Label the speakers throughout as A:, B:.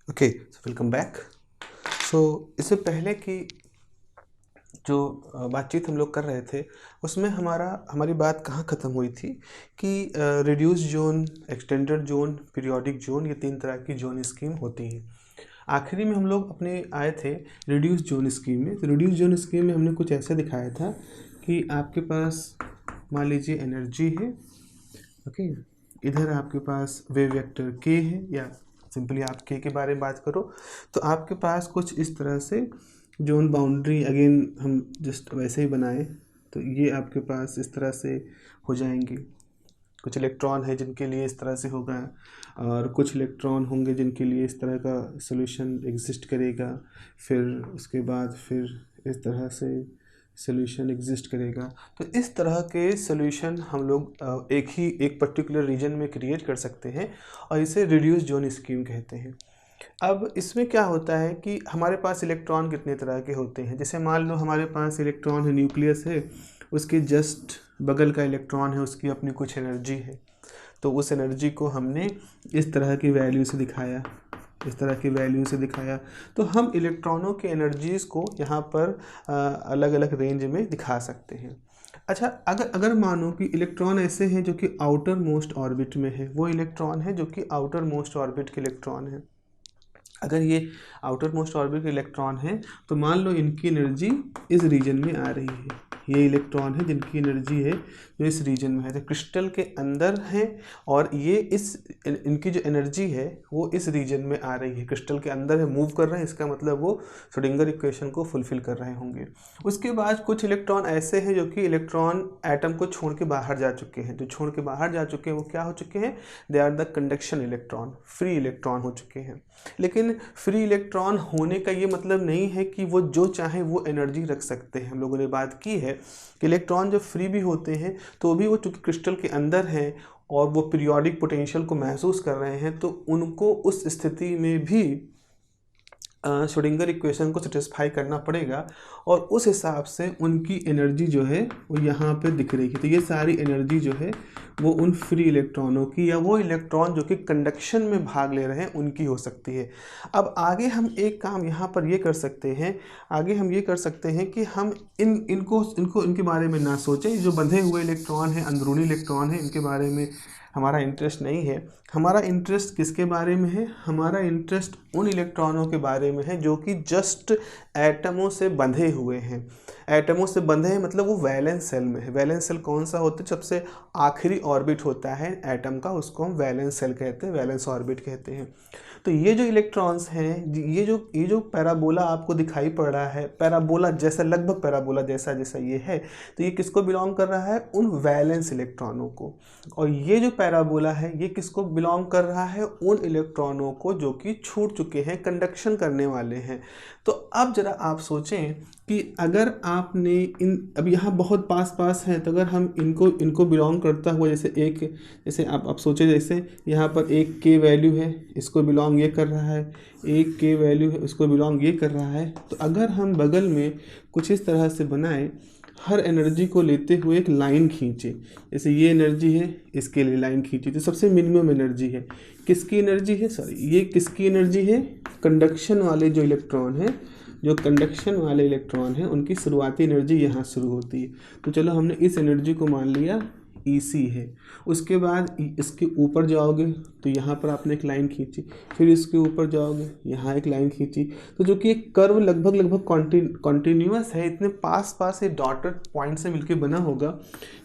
A: Okay, welcome back. सो इससे पहले की जो बातचीत हम लोग कर रहे थे उसमें हमारी बात कहाँ ख़त्म हुई थी कि reduce zone, extended zone, periodic zone, ये तीन तरह की जोन स्कीम होती हैं। आखिरी में हम लोग अपने आए थे रिड्यूस जोन स्कीम में। तो रिड्यूस जोन स्कीम में हमने कुछ ऐसा दिखाया था कि आपके पास मान लीजिए एनर्जी है, ओके, इधर आपके पास वेव वेक्टर के है, या सिंपली आप के बारे में बात करो तो आपके पास कुछ इस तरह से जोन बाउंड्री, अगेन हम जस्ट वैसे ही बनाए तो ये आपके पास इस तरह से हो जाएंगे। कुछ इलेक्ट्रॉन है जिनके लिए इस तरह से होगा और कुछ इलेक्ट्रॉन होंगे जिनके लिए इस तरह का सोल्यूशन एग्जिस्ट करेगा। फिर उसके बाद फिर इस तरह से सोल्यूशन एग्जिस्ट करेगा। तो इस तरह के सोल्यूशन हम लोग एक पर्टिकुलर रीजन में क्रिएट कर सकते हैं और इसे रिड्यूस जोन स्कीम कहते हैं। अब इसमें क्या होता है कि हमारे पास इलेक्ट्रॉन कितने तरह के होते हैं। जैसे मान लो हमारे पास इलेक्ट्रॉन है, न्यूक्लियस है, उसके जस्ट बगल का इलेक्ट्रॉन है, उसकी अपनी कुछ एनर्जी है। तो उस एनर्जी को हमने इस तरह की वैल्यू से दिखाया, इस तरह की वैल्यू से दिखाया। तो हम इलेक्ट्रॉनों के एनर्जीज़ को यहाँ पर अलग अलग रेंज में दिखा सकते हैं। अच्छा, अगर मानो कि इलेक्ट्रॉन ऐसे हैं जो कि आउटर मोस्ट ऑर्बिट में है, वो इलेक्ट्रॉन है जो कि आउटर मोस्ट ऑर्बिट के इलेक्ट्रॉन है। अगर ये आउटर मोस्ट ऑर्बिट के इलेक्ट्रॉन है तो मान लो इनकी एनर्जी इस रीजन में आ रही है। ये इलेक्ट्रॉन है जिनकी एनर्जी है जो इस रीजन में है, तो क्रिस्टल के अंदर है और ये इनकी जो एनर्जी है वो इस रीजन में आ रही है, क्रिस्टल के अंदर है, मूव कर रहे हैं। इसका मतलब वो श्रोडिंगर इक्वेशन को फुलफिल कर रहे होंगे। उसके बाद कुछ इलेक्ट्रॉन ऐसे हैं जो कि इलेक्ट्रॉन एटम को छोड़ के बाहर जा चुके हैं। जो छोड़ के बाहर जा चुके हैं वो क्या हो चुके हैं? They are the conduction electron, free electron हो चुके हैं। लेकिन फ्री इलेक्ट्रॉन होने का ये मतलब नहीं है कि वो जो चाहे वो एनर्जी रख सकते हैं। हम लोगों ने बात की है कि इलेक्ट्रॉन जब फ्री भी होते हैं तो भी वो चूँकि क्रिस्टल के अंदर हैं और वो पीरियोडिक पोटेंशियल को महसूस कर रहे हैं, तो उनको उस स्थिति में भी श्रोडिंगर इक्वेशन को सेटिस्फाई करना पड़ेगा और उस हिसाब से उनकी एनर्जी जो है वो यहाँ पे दिख रही है। तो ये सारी एनर्जी जो है वो उन फ्री इलेक्ट्रॉनों की या वो इलेक्ट्रॉन जो कि कंडक्शन में भाग ले रहे हैं उनकी हो सकती है। अब आगे हम एक काम यहाँ पर ये कर सकते हैं, आगे हम ये कर सकते हैं कि हम इनके बारे में ना सोचें। जो बंधे हुए इलेक्ट्रॉन हैं, अंदरूनी इलेक्ट्रॉन हैं, इनके बारे में हमारा इंटरेस्ट नहीं है। हमारा इंटरेस्ट किसके बारे में है? हमारा इंटरेस्ट उन इलेक्ट्रॉनों के बारे में है जो कि जस्ट एटमों से बंधे हुए हैं। एटमों से बंधे हैं मतलब वो वैलेंस सेल में है। वैलेंस सेल कौन सा होता है? सबसे आखिरी ऑर्बिट होता है एटम का, उसको हम वैलेंस सेल कहते हैं, वैलेंस ऑर्बिट कहते हैं। तो ये जो इलेक्ट्रॉन्स हैं, ये जो पैराबोला आपको दिखाई पड़ रहा है, पैराबोला जैसा, लगभग पैराबोला जैसा जैसा ये है, तो ये किसको बिलोंग कर रहा है? उन वैलेंस इलेक्ट्रॉनों को। और ये जो पैराबोला है ये किसको बिलोंग कर रहा है? उन इलेक्ट्रॉनों को जो कि छूट चुके हैं, कंडक्शन करने वाले हैं। तो अब जरा आप सोचें कि अगर आपने अब यहाँ बहुत पास पास हैं, तो अगर हम इनको बिलोंग करता हुआ, जैसे आप सोचें, जैसे यहाँ पर एक के वैल्यू है, इसको बिलोंग ये कर रहा है, एक के वैल्यू है, उसको बिलोंग ये कर रहा है। तो अगर हम बगल में कुछ इस तरह से बनाएं, हर एनर्जी को लेते हुए एक लाइन खींचे, जैसे ये एनर्जी है, इसके लिए लाइन खींची, तो सबसे मिनिमम एनर्जी है। किसकी एनर्जी है? सॉरी, ये किसकी एनर्जी है? कंडक्शन वाले जो इलेक्ट्रॉन हैं, जो कंडक्शन वाले इलेक्ट्रॉन हैं, उनकी शुरुआती एनर्जी यहाँ शुरू होती है। तो चलो हमने इस एनर्जी को मान लिया EC है। उसके बाद इसके ऊपर जाओगे तो यहाँ पर आपने एक लाइन खींची, फिर इसके ऊपर जाओगे, यहाँ एक लाइन खींची, तो जो कि एक कर्व लगभग कॉन्टिन्यूअस है, इतने पास पास ये डॉटेड पॉइंट से मिलके बना होगा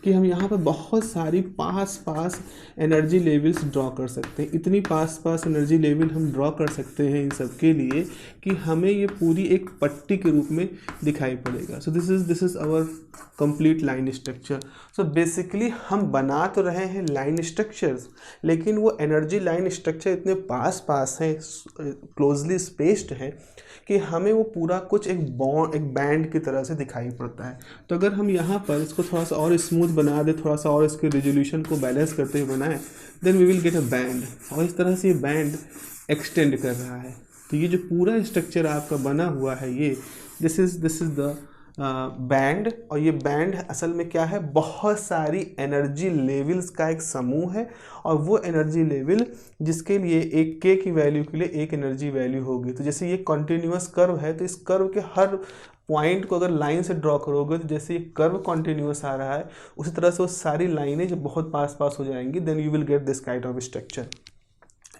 A: कि हम यहाँ पर बहुत सारी पास एनर्जी लेवल्स ड्रॉ कर सकते हैं। इतनी पास एनर्जी लेवल हम ड्रॉ कर सकते हैं इन सब के लिए कि हमें ये पूरी एक पट्टी के रूप में दिखाई पड़ेगा। So this is our complete line structure. So basically हम बना तो रहे हैं लाइन स्ट्रक्चर्स, लेकिन वो एनर्जी लाइन स्ट्रक्चर इतने पास हैं, क्लोजली स्पेस्ड है कि हमें वो पूरा कुछ एक बैंड की तरह से दिखाई पड़ता है। तो अगर हम यहाँ पर इसको थोड़ा सा और स्मूथ बना दें, थोड़ा सा और इसके रेजोल्यूशन को बैलेंस करते हुए बनाएं, then we will get a band. और इस तरह से ये बैंड एक्सटेंड कर रहा है। तो ये जो पूरा स्ट्रक्चर आपका बना हुआ है, ये दिस इज़ द बैंड, और ये बैंड असल में क्या है, बहुत सारी एनर्जी लेवल्स का एक समूह है, और वो एनर्जी लेवल जिसके लिए एक के की वैल्यू के लिए एक एनर्जी वैल्यू होगी। तो जैसे ये कॉन्टिन्यूस कर्व है, तो इस कर्व के हर पॉइंट को अगर लाइन से ड्रॉ करोगे तो जैसे ये कर्व कॉन्टिन्यूस आ रहा है, उसी तरह से वो सारी लाइनें जब बहुत पास पास हो जाएंगी, then you will get this kind of structure.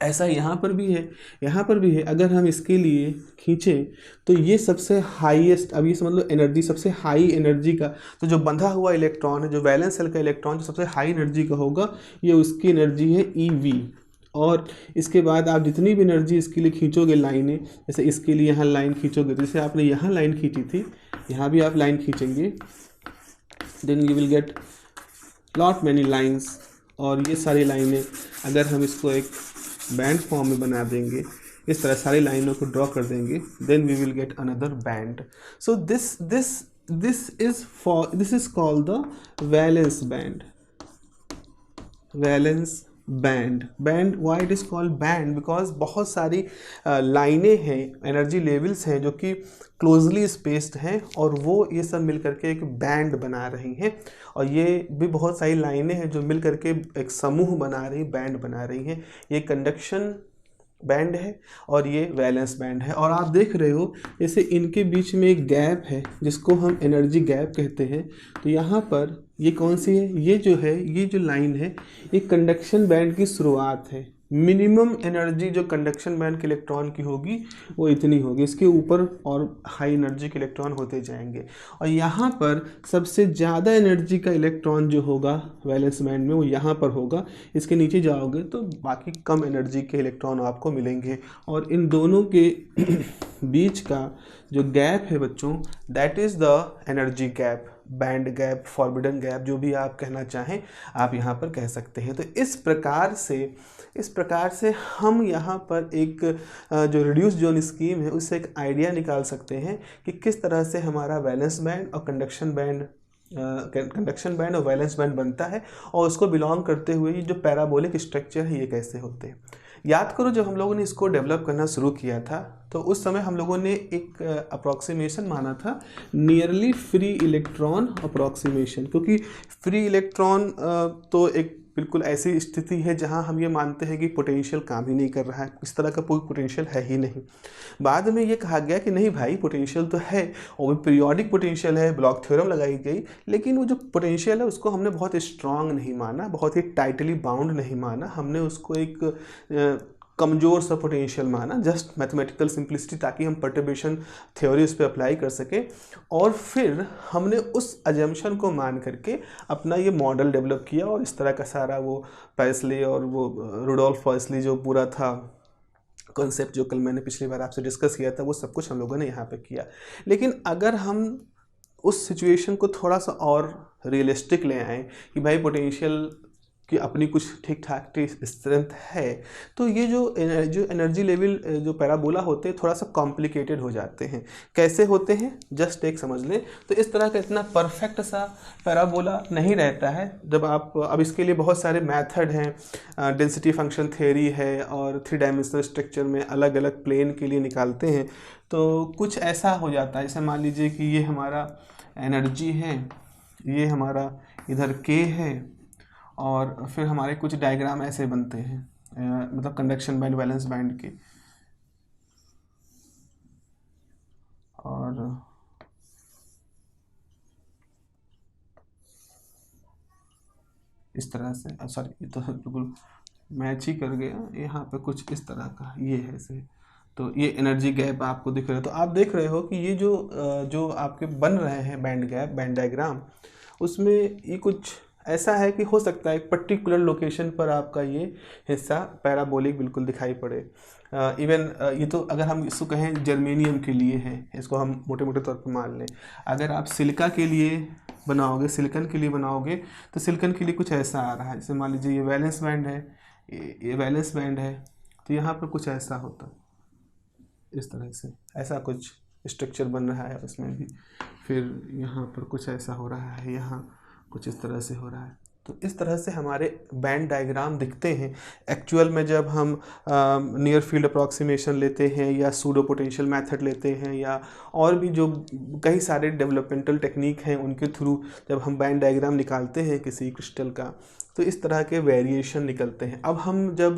A: ऐसा यहाँ पर भी है, यहाँ पर भी है। अगर हम इसके लिए खींचें तो ये सबसे हाईएस्ट, अब ये समझ लो एनर्जी, सबसे हाई एनर्जी का, तो जो बंधा हुआ इलेक्ट्रॉन है, जो वैलेंस सेल का इलेक्ट्रॉन जो सबसे हाई एनर्जी का होगा, ये उसकी एनर्जी है EV। और इसके बाद आप जितनी भी एनर्जी इसके लिए खींचोगे लाइनें, जैसे इसके लिए यहाँ लाइन खींचोगे, जैसे आपने यहाँ लाइन खींची थी, यहाँ भी आप लाइन खींचेंगे, then you will get lot many lines. और ये सारी लाइनें अगर हम इसको एक बैंड फॉर्म में बना देंगे, इस तरह सारी लाइनों को ड्रॉ कर देंगे, then we will get another band. So this is called the valence band. Valence band why it is called band, because बहुत सारी लाइनें हैं, एनर्जी लेवल्स हैं जो कि क्लोजली स्पेस्ड हैं, और वो ये सब मिल करके एक बैंड बना रही हैं। और ये भी बहुत सारी लाइनें हैं जो मिल करके एक समूह बना रही, बैंड बना रही हैं। ये कंडक्शन बैंड है और ये वैलेंस बैंड है। और आप देख रहे हो जैसे इनके बीच में एक गैप है जिसको हम एनर्जी गैप कहते हैं। तो यहाँ पर ये कौन सी है, ये जो है, ये जो लाइन है, ये कंडक्शन बैंड की शुरुआत है। मिनिमम एनर्जी जो कंडक्शन बैंड के इलेक्ट्रॉन की होगी वो इतनी होगी, इसके ऊपर और हाई एनर्जी के इलेक्ट्रॉन होते जाएंगे। और यहाँ पर सबसे ज़्यादा एनर्जी का इलेक्ट्रॉन जो होगा वैलेंस बैंड में, वो यहाँ पर होगा। इसके नीचे जाओगे तो बाकी कम एनर्जी के इलेक्ट्रॉन आपको मिलेंगे। और इन दोनों के बीच का जो गैप है बच्चों, that is the energy gap, band gap, forbidden gap, जो भी आप कहना चाहें आप यहाँ पर कह सकते हैं। तो इस प्रकार से हम यहाँ पर एक जो रिड्यूस जोन स्कीम है उससे एक आइडिया निकाल सकते हैं कि किस तरह से हमारा वैलेंस बैंड और कंडक्शन बैंड और वैलेंस बैंड बनता है, और उसको बिलोंग करते हुए ये जो पैराबोलिक स्ट्रक्चर है ये कैसे होते हैं। याद करो जब हम लोगों ने इसको डेवलप करना शुरू किया था तो उस समय हम लोगों ने एक अप्रॉक्सीमेशन माना था, नियरली फ्री इलेक्ट्रॉन अप्रॉक्सीमेशन। क्योंकि फ्री इलेक्ट्रॉन तो एक बिल्कुल ऐसी स्थिति है जहां हम ये मानते हैं कि पोटेंशियल काम ही नहीं कर रहा है, इस तरह का कोई पोटेंशियल है ही नहीं। बाद में ये कहा गया कि नहीं भाई, पोटेंशियल तो है, और वो पीरियोडिक पोटेंशियल है, ब्लॉक थ्योरम लगाई गई, लेकिन वो जो पोटेंशियल है उसको हमने बहुत स्ट्रांग नहीं माना, बहुत ही टाइटली बाउंड नहीं माना, हमने उसको एक कमज़ोर सा पोटेंशियल माना, जस्ट मैथमेटिकल सिंप्लिसिटी, ताकि हम पर्टर्बेशन थ्योरी उस पर अप्लाई कर सकें। और फिर हमने उस अजम्पशन को मान करके अपना ये मॉडल डेवलप किया, और इस तरह का सारा वो पैसले और वो रुडोल्फ पैसले जो पूरा था कॉन्सेप्ट, जो कल मैंने पिछली बार आपसे डिस्कस किया था, वो सब कुछ हम लोगों ने यहाँ पे किया। लेकिन अगर हम उस सिचुएशन को थोड़ा सा और रियलिस्टिक ले आएँ कि भाई पोटेंशियल कि अपनी कुछ ठीक ठाक स्ट्रेंथ है, तो ये जो एनर्जी लेवल जो पैराबोला होते हैं थोड़ा सा कॉम्प्लिकेटेड हो जाते हैं। कैसे होते हैं जस्ट एक समझ लें। तो इस तरह का इतना परफेक्ट सा पैराबोला नहीं रहता है। जब आप, अब इसके लिए बहुत सारे मेथड हैं, डेंसिटी फंक्शन थ्योरी है, और 3 डायमेंशनल स्ट्रक्चर में अलग अलग प्लेन के लिए निकालते हैं। तो कुछ ऐसा हो जाता है, जैसे मान लीजिए कि ये हमारा एनर्जी है, ये हमारा इधर के है, और फिर हमारे कुछ डायग्राम ऐसे बनते हैं, मतलब कंडक्शन बैंड वैलेंस बैंड के, और इस तरह से, सॉरी ये तो बिल्कुल मैच ही कर गया, यहाँ पे कुछ इस तरह का ये है से। तो ये एनर्जी गैप आपको दिख रहा है। तो आप देख रहे हो कि ये जो आपके बन रहे हैं बैंड गैप, बैंड डायग्राम, उसमें ये कुछ ऐसा है कि हो सकता है एक पर्टिकुलर लोकेशन पर आपका ये हिस्सा पैराबोलिक बिल्कुल दिखाई पड़े। इवन ये तो अगर हम इसको कहें जर्मेनियम के लिए है, इसको हम मोटे मोटे तौर पर मान लें। अगर आप सिलिका के लिए बनाओगे, सिलिकन के लिए बनाओगे, तो सिलिकन के लिए कुछ ऐसा आ रहा है। जैसे मान लीजिए ये वैलेंस बैंड है, ये वैलेंस बैंड है, तो यहाँ पर कुछ ऐसा होता, इस तरह से ऐसा कुछ स्ट्रक्चर बन रहा है उसमें भी। फिर यहाँ पर कुछ ऐसा हो रहा है, यहाँ कुछ इस तरह से हो रहा है। तो इस तरह से हमारे बैंड डायग्राम दिखते हैं। एक्चुअल में जब हम नियर फील्ड अप्रॉक्सीमेशन लेते हैं या सूडो पोटेंशियल मेथड लेते हैं या और भी जो कई सारे डेवलपमेंटल टेक्निक हैं उनके थ्रू जब हम बैंड डायग्राम निकालते हैं किसी क्रिस्टल का, तो इस तरह के वेरिएशन निकलते हैं। अब हम जब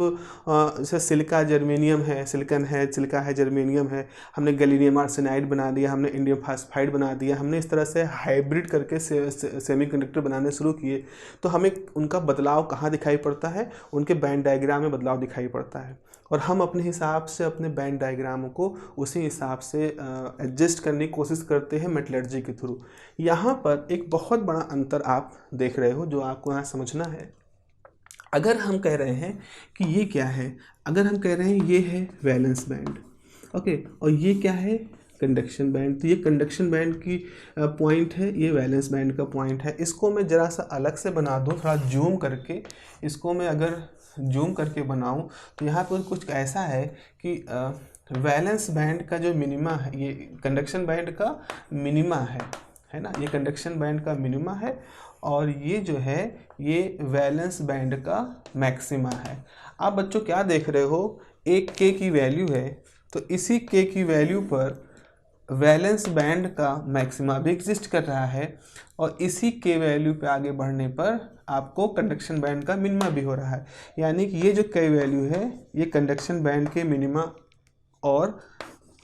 A: जैसे सिलिका जर्मेनियम है, सिलिकन है, सिलिका है, जर्मेनियम है, हमने गैलियम आर्सेनाइड बना दिया, हमने इंडियम फास्फाइड बना दिया, हमने इस तरह से हाइब्रिड करके सेमीकंडक्टर बनाने शुरू किए, तो हमें उनका बदलाव कहाँ दिखाई पड़ता है? उनके बैंड डायग्राम में बदलाव दिखाई पड़ता है। और हम अपने हिसाब से अपने बैंड डायग्राम को उसी हिसाब से एडजस्ट करने की कोशिश करते हैं मेटलर्जी के थ्रू। यहाँ पर एक बहुत बड़ा अंतर आप देख रहे हो जो आपको यहाँ समझना है। अगर हम कह रहे हैं कि ये क्या है, अगर हम कह रहे हैं ये है वैलेंस बैंड, ओके, और ये क्या है? Conduction band. तो ये कंडक्शन बैंड की पॉइंट है, ये वैलेंस बैंड का पॉइंट है। इसको मैं ज़रा सा अलग से बना दूँ, थोड़ा जूम करके, इसको मैं अगर जूम करके बनाऊँ तो यहाँ पर कुछ ऐसा है कि वैलेंस बैंड का जो मिनिमा है ये कंडक्शन बैंड का मिनिमा है ना, ये कंडक्शन बैंड का मिनिमा है और ये जो है ये वैलेंस बैंड का मैक्सिमा है। आप बच्चों क्या देख रहे हो, एक के की वैल्यू है तो इसी के की वैल्यू पर वैलेंस बैंड का मैक्सिमा भी एग्जिस्ट कर रहा है और इसी के वैल्यू पे आगे बढ़ने पर आपको कंडक्शन बैंड का मिनिमा भी हो रहा है। यानी कि ये जो के वैल्यू है ये कंडक्शन बैंड के मिनिमा और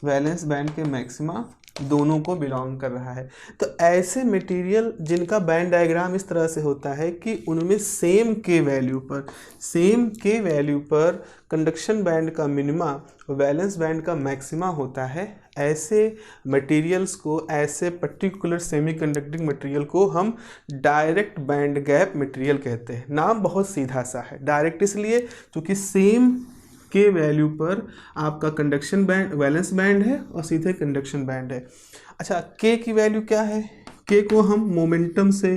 A: वैलेंस बैंड के मैक्सिमा दोनों को बिलोंग कर रहा है। तो ऐसे मटेरियल जिनका बैंड डायग्राम इस तरह से होता है कि उनमें सेम के वैल्यू पर कंडक्शन बैंड का मिनिमा वैलेंस बैंड का मैक्सिमा होता है, ऐसे मटेरियल्स को, ऐसे पर्टिकुलर सेमीकंडक्टिंग मटेरियल को हम डायरेक्ट बैंड गैप मटेरियल कहते हैं। नाम बहुत सीधा सा है, डायरेक्ट इसलिए क्योंकि सेम के वैल्यू पर आपका कंडक्शन बैंड वैलेंस बैंड है और सीधे कंडक्शन बैंड है। अच्छा, के की वैल्यू क्या है? के को हम मोमेंटम से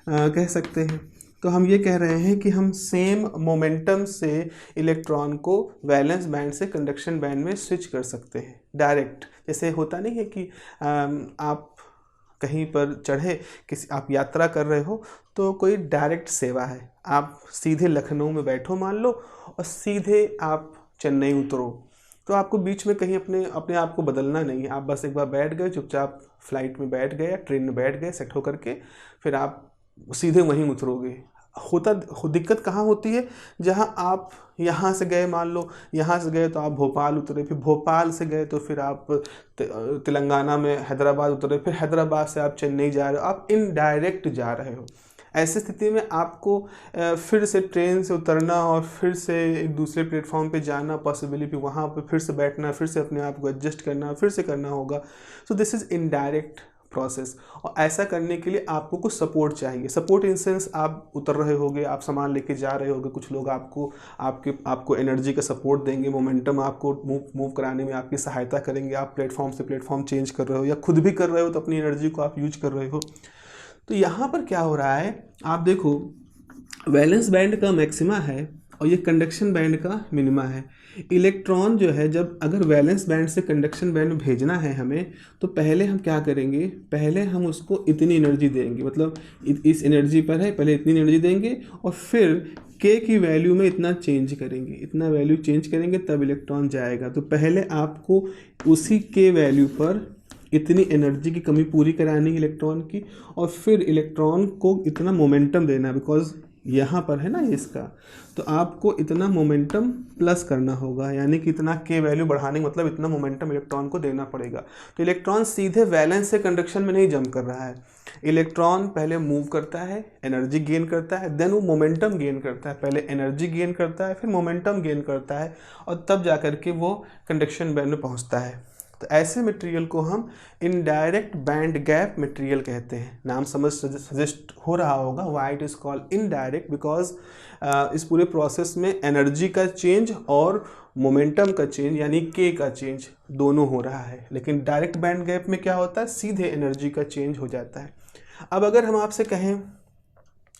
A: कह सकते हैं। तो हम ये कह रहे हैं कि हम सेम मोमेंटम से इलेक्ट्रॉन को वैलेंस बैंड से कंडक्शन बैंड में स्विच कर सकते हैं डायरेक्ट। जैसे होता नहीं है कि आप कहीं पर चढ़े, किसी आप यात्रा कर रहे हो तो कोई डायरेक्ट सेवा है, आप सीधे लखनऊ में बैठो मान लो और सीधे आप चेन्नई उतरो, तो आपको बीच में कहीं अपने आप को बदलना नहीं है। आप बस एक बार बैठ गए, चुपचाप फ्लाइट में बैठ गए या ट्रेन में बैठ गए सेट होकर के, फिर आप सीधे वहीं उतरोगे। दिक्कत कहाँ होती है? जहाँ आप यहाँ से गए, मान लो यहाँ से गए तो आप भोपाल उतरे, फिर भोपाल से गए तो फिर आप तेलंगाना में हैदराबाद उतरे, फिर हैदराबाद से आप चेन्नई जा रहे हो, आप इनडायरेक्ट जा रहे हो। ऐसी स्थिति में आपको फिर से ट्रेन से उतरना और फिर से एक दूसरे प्लेटफॉर्म पे जाना, पॉसिबिलिटी वहाँ पे फिर से बैठना, फिर से अपने आप को एडजस्ट करना, फिर से करना होगा। सो दिस इज़ इनडायरेक्ट प्रोसेस। और ऐसा करने के लिए आपको कुछ सपोर्ट चाहिए। सपोर्ट इन सेंस आप उतर रहे होगे, आप सामान लेके जा रहे होगे, कुछ लोग आपको एनर्जी का सपोर्ट देंगे, मोमेंटम आपको मूव कराने में आपकी सहायता करेंगे। आप प्लेटफॉर्म से प्लेटफॉर्म चेंज कर रहे हो या खुद भी कर रहे हो तो अपनी एनर्जी को आप यूज कर रहे हो। तो यहाँ पर क्या हो रहा है, आप देखो वैलेंस बैंड का मैक्सिमा है और ये कंडक्शन बैंड का मिनिमा है। इलेक्ट्रॉन जो है, जब अगर वैलेंस बैंड से कंडक्शन बैंड में भेजना है हमें, तो पहले हम क्या करेंगे, पहले हम उसको इतनी एनर्जी देंगे, मतलब इस एनर्जी पर है, पहले इतनी एनर्जी देंगे और फिर के की वैल्यू में इतना चेंज करेंगे, इतना वैल्यू चेंज करेंगे तब इलेक्ट्रॉन जाएगा। तो पहले आपको उसी के वैल्यू पर इतनी एनर्जी की कमी पूरी करानी है इलेक्ट्रॉन की, और फिर इलेक्ट्रॉन को इतना मोमेंटम देना, बिकॉज यहाँ पर है ना इसका, तो आपको इतना मोमेंटम प्लस करना होगा, यानी कि इतना के वैल्यू बढ़ाने का मतलब इतना मोमेंटम इलेक्ट्रॉन को देना पड़ेगा। तो इलेक्ट्रॉन सीधे वैलेंस से कंडक्शन में नहीं जंप कर रहा है, इलेक्ट्रॉन पहले मूव करता है, एनर्जी गेन करता है, देन वो मोमेंटम गेन करता है। पहले एनर्जी गेन करता है, फिर मोमेंटम गेन करता है और तब जा कर के वो कंडक्शन बैंड में पहुँचता है। तो ऐसे मटेरियल को हम इनडायरेक्ट बैंड गैप मटेरियल कहते हैं। नाम समझ सजेस्ट हो रहा होगा why it is called indirect, because इस पूरे प्रोसेस में एनर्जी का चेंज और मोमेंटम का चेंज यानी के का चेंज दोनों हो रहा है। लेकिन डायरेक्ट बैंड गैप में क्या होता है, सीधे एनर्जी का चेंज हो जाता है। अब अगर हम आपसे कहें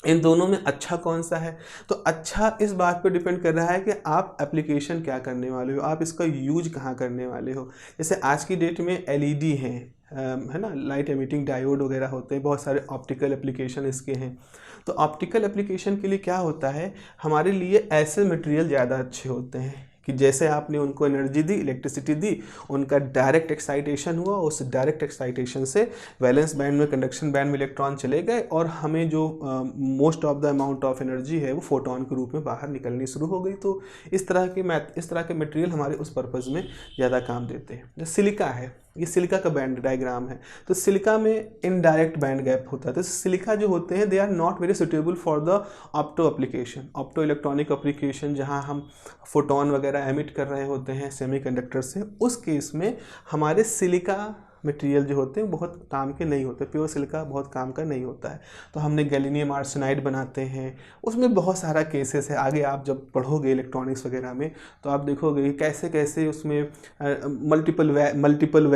A: इन दोनों में अच्छा कौन सा है? तो अच्छा इस बात पर डिपेंड कर रहा है कि आप एप्लीकेशन क्या करने वाले हो, आप इसका यूज कहाँ करने वाले हो। जैसे आज की डेट में एलईडी हैं, है ना, लाइट एमिटिंग डायोड वगैरह होते हैं, बहुत सारे ऑप्टिकल एप्लीकेशन इसके हैं। तो ऑप्टिकल एप्लीकेशन के लिए क्या होता है, हमारे लिए ऐसे मटेरियल ज़्यादा अच्छे होते हैं कि जैसे आपने उनको एनर्जी दी, इलेक्ट्रिसिटी दी, उनका डायरेक्ट एक्साइटेशन हुआ, उस डायरेक्ट एक्साइटेशन से वैलेंस बैंड में, कंडक्शन बैंड में इलेक्ट्रॉन चले गए और हमें जो most of the amount of energy है वो फोटोन के रूप में बाहर निकलनी शुरू हो गई। तो इस तरह के मटेरियल हमारे उस पर्पज़ में ज़्यादा काम देते हैं। जो सिलिका है, ये सिलिका का बैंड डायग्राम है। तो सिलिका में इनडायरेक्ट बैंड गैप होता है। तो सिलिका जो होते हैं they are not very suitable for the opto application, opto electronic application, जहाँ हम फोटोन वगैरह एमिट कर रहे होते हैं सेमीकंडक्टर से। उस केस में हमारे सिलिका मटेरियल जो होते हैं बहुत काम के नहीं होते, प्योर सिलिका बहुत काम का नहीं होता है। तो हमने गैलिनियम आर्सेनाइड बनाते हैं, उसमें बहुत सारा केसेस है। आगे आप जब पढ़ोगे इलेक्ट्रॉनिक्स वगैरह में तो आप देखोगे कैसे कैसे उसमें मल्टीपल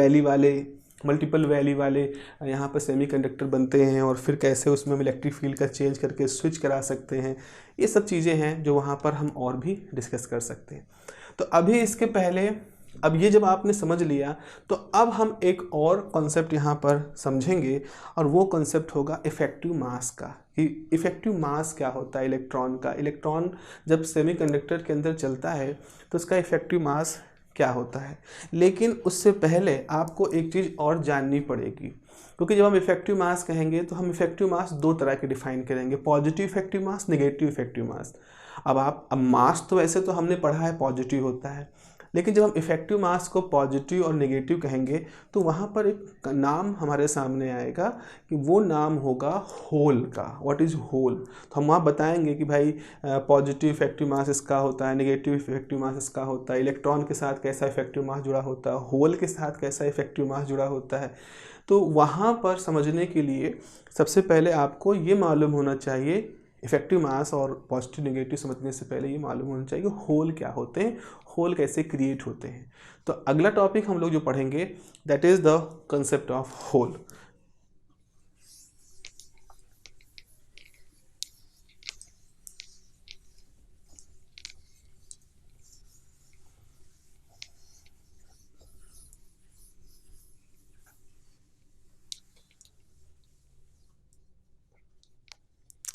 A: वैली वाले यहाँ पर सेमीकंडक्टर बनते हैं और फिर कैसे उसमें हम इलेक्ट्रिक फील्ड का चेंज करके स्विच करा सकते हैं। ये सब चीज़ें हैं जो वहाँ पर हम और भी डिस्कस कर सकते हैं। तो अभी इसके पहले, अब ये जब आपने समझ लिया तो अब हम एक और कॉन्सेप्ट यहाँ पर समझेंगे और वो कॉन्सेप्ट होगा इफ़ेक्टिव मास का, कि इफ़ेक्टिव मास क्या होता है इलेक्ट्रॉन का। इलेक्ट्रॉन जब सेमीकंडक्टर के अंदर चलता है तो उसका इफ़ेक्टिव मास क्या होता है। लेकिन उससे पहले आपको एक चीज़ और जाननी पड़ेगी, क्योंकि जब हम इफ़ेक्टिव मास कहेंगे तो हम इफ़ेक्टिव मास दो तरह के डिफाइन करेंगे, पॉजिटिव इफ़ेक्टिव मास, नेगेटिव इफ़ेक्टिव मास। अब मास तो वैसे तो हमने पढ़ा है पॉजिटिव होता है, लेकिन जब हम इफ़ेक्टिव मास को पॉजिटिव और नेगेटिव कहेंगे तो वहाँ पर एक नाम हमारे सामने आएगा कि वो नाम होगा होल का। What is hole? तो हम वहाँ बताएंगे कि भाई पॉजिटिव इफ़ेक्टिव मास इसका होता है, नेगेटिव इफ़ेक्टिव मास इसका होता है, इलेक्ट्रॉन के साथ कैसा इफ़ेक्टिव मास जुड़ा होता है, होल के साथ कैसा इफ़ेक्टिव मास जुड़ा होता है। तो वहाँ पर समझने के लिए सबसे पहले आपको ये मालूम होना चाहिए, इफ़ेक्टिव मास और पॉजिटिव नेगेटिव समझने से पहले ये मालूम होना चाहिए कि होल क्या होते हैं, होल कैसे क्रिएट होते हैं। तो अगला टॉपिक हम लोग जो पढ़ेंगे that is the concept of whole.